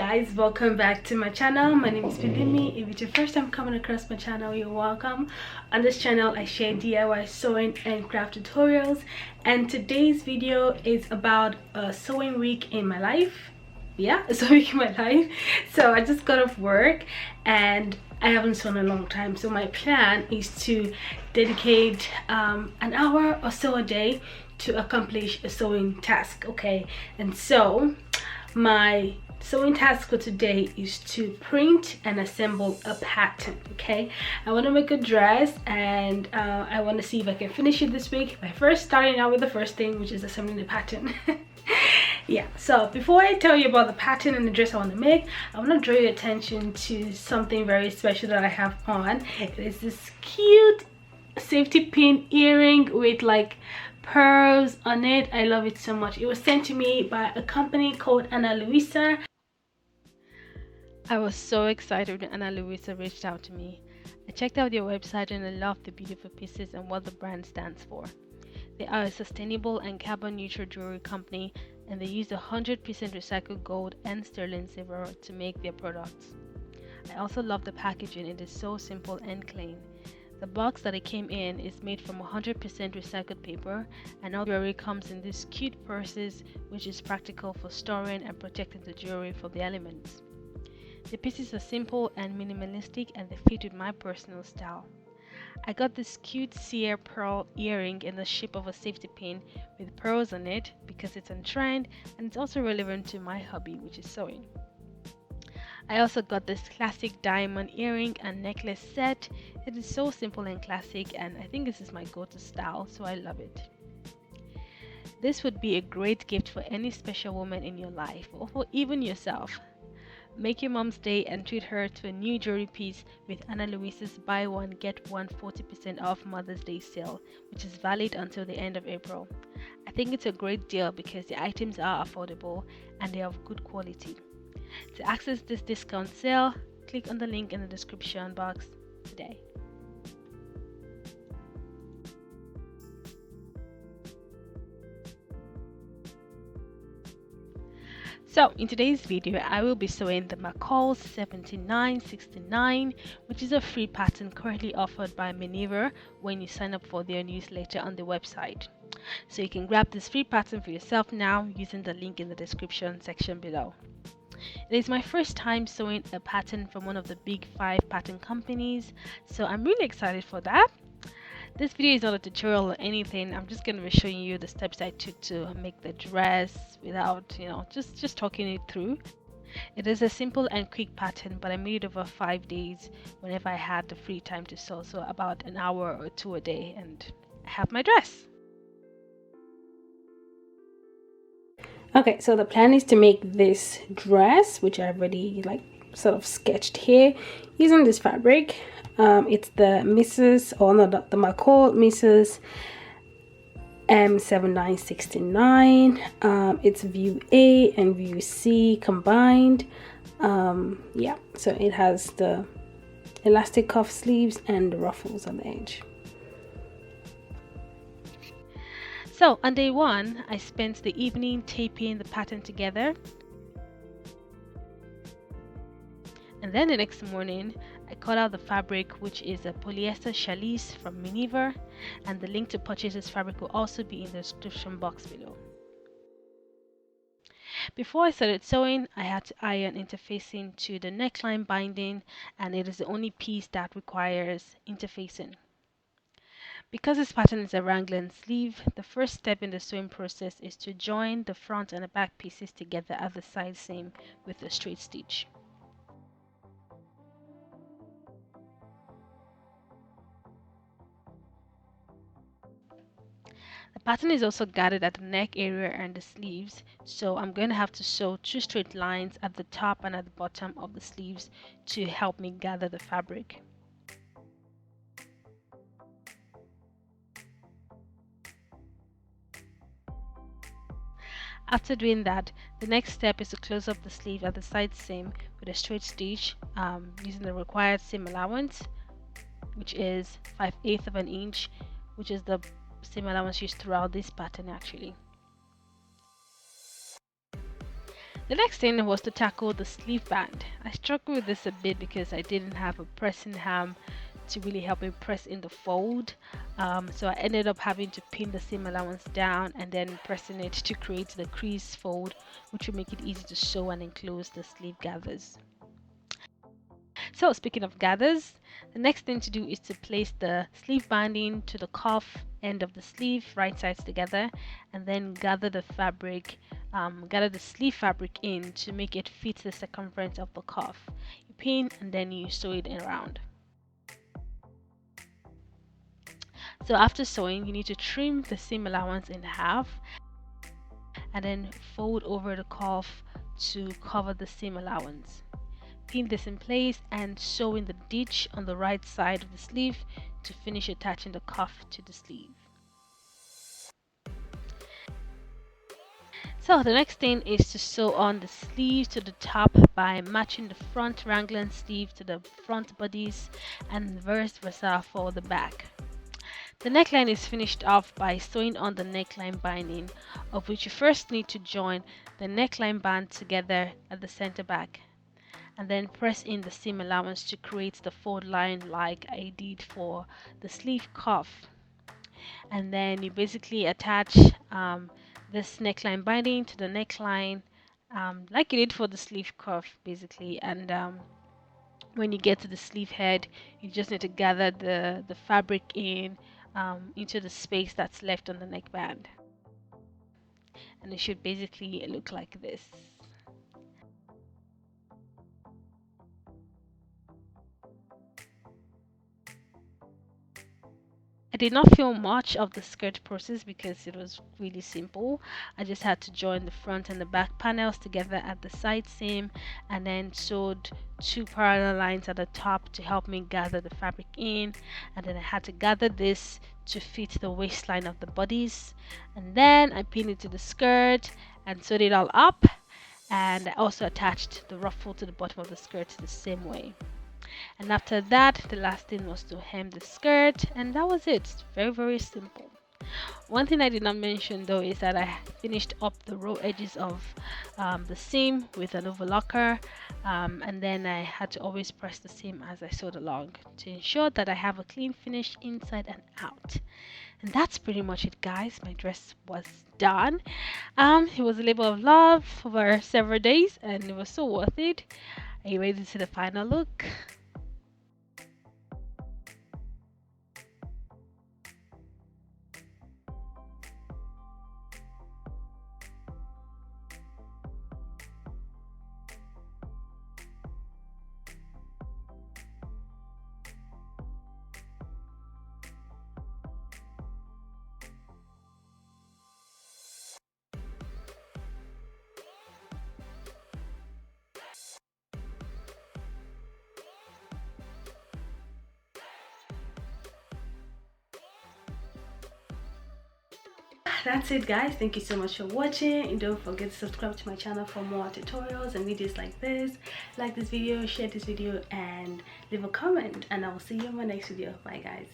guys, welcome back to my channel. My name is Pelumi. If it's your first time coming across my channel, you're welcome. On this channel I share DIY sewing and craft tutorials, and today's video is about a sewing week in my life. Yeah, a sewing week in my life. So I just got off work and I haven't sewn in a long time, so my plan is to dedicate an hour or so a day to accomplish a sewing task. Okay, and so my sewing task for today is to print and assemble a pattern. Okay, I want to make a dress, and I want to see if I can finish it this week by first starting out with the first thing, which is assembling the pattern. Yeah, so before I tell you about the pattern and the dress I want to make, I want to draw your attention to something very special that I have on. It is this cute safety pin earring with like pearls on it. I love it so much. It was sent to me by a company called Luisa. I was so excited when Luisa reached out to me. I checked out their website and I love the beautiful pieces and what the brand stands for. They are a sustainable and carbon neutral jewelry company, and they use 100% recycled gold and sterling silver to make their products. I also love the packaging. It is so simple and clean. The box that it came in is made from 100% recycled paper, and all jewelry comes in these cute purses, which is practical for storing and protecting the jewelry from the elements. The pieces are simple and minimalistic, and they fit with my personal style. I got this cute seer pearl earring in the shape of a safety pin with pearls on it because it's on trend, and it's also relevant to my hobby, which is sewing. I also got this classic diamond earring and necklace set. It is so simple and classic, and I think this is my go-to style, so I love it. This would be a great gift for any special woman in your life, or for even yourself. Make your mom's day and treat her to a new jewelry piece with Ana Luisa's buy one get one 40% off Mother's Day sale, which is valid until the end of April. I think it's a great deal because the items are affordable and they are of good quality. To access this discount sale, click on the link in the description box today. So in today's video, I will be sewing the McCalls 7969, which is a free pattern currently offered by Minerva when you sign up for their newsletter on the website. So you can grab this free pattern for yourself now using the link in the description section below. It is my first time sewing a pattern from one of the big 5 pattern companies, so I'm really excited for that. This video is not a tutorial or anything. I'm just going to be showing you the steps I took to make the dress without, just talking it through. It is a simple and quick pattern, but I made it over 5 days whenever I had the free time to sew, so about an hour or 2 a day, and I have my dress. Okay, so the plan is to make this dress, which I've already sort of sketched here, using this fabric. It's the the McCall Mrs. M7969. It's view A and view C combined. Yeah, so it has the elastic cuff sleeves and the ruffles on the edge. So on day 1, I spent the evening taping the pattern together, and then the next morning I cut out the fabric, which is a polyester challis from Minerva, and the link to purchase this fabric will also be in the description box below. Before I started sewing, I had to iron interfacing to the neckline binding, and it is the only piece that requires interfacing. Because this pattern is a raglan sleeve, the first step in the sewing process is to join the front and the back pieces together at the side seam with a straight stitch. The pattern is also gathered at the neck area and the sleeves, so I'm going to have to sew 2 straight lines at the top and at the bottom of the sleeves to help me gather the fabric. After doing that, the next step is to close up the sleeve at the side seam with a straight stitch using the required seam allowance, which is 5/8 of an inch, which is the seam allowance used throughout this pattern actually. The next thing was to tackle the sleeve band. I struggled with this a bit because I didn't have a pressing ham to really help me press in the fold, so I ended up having to pin the seam allowance down and then pressing it to create the crease fold, which will make it easy to sew and enclose the sleeve gathers. So speaking of gathers, the next thing to do is to place the sleeve binding to the cuff end of the sleeve, right sides together, and then gather the sleeve fabric in to make it fit the circumference of the cuff. You pin and then you sew it around. So after sewing, you need to trim the seam allowance in half and then fold over the cuff to cover the seam allowance. Pin this in place and sew in the ditch on the right side of the sleeve to finish attaching the cuff to the sleeve. So the next thing is to sew on the sleeve to the top by matching the front raglan sleeve to the front bodice and vice versa for the back. The neckline is finished off by sewing on the neckline binding, of which you first need to join the neckline band together at the center back and then press in the seam allowance to create the fold line like I did for the sleeve cuff. And then you basically attach this neckline binding to the neckline, like you did for the sleeve cuff basically. And when you get to the sleeve head, you just need to gather the fabric in into the space that's left on the neckband, and it should basically look like this. I did not film much of the skirt process because it was really simple. I just had to join the front and the back panels together at the side seam and then sewed 2 parallel lines at the top to help me gather the fabric in, and then I had to gather this to fit the waistline of the bodice, and then I pinned it to the skirt and sewed it all up, and I also attached the ruffle to the bottom of the skirt the same way. And after that, the last thing was to hem the skirt, and that was it. Very simple. One thing I did not mention though is that I finished up the raw edges of the seam with an overlocker, and then I had to always press the seam as I sewed along to ensure that I have a clean finish inside and out. And that's pretty much it, guys. My dress was done. It was a labor of love over several days and it was so worth it. Are you ready to see the final look? That's it, guys. Thank you so much for watching, and don't forget to subscribe to my channel for more tutorials and videos like this. Like this video, share this video, and leave a comment, and I will see you in my next video. Bye, guys.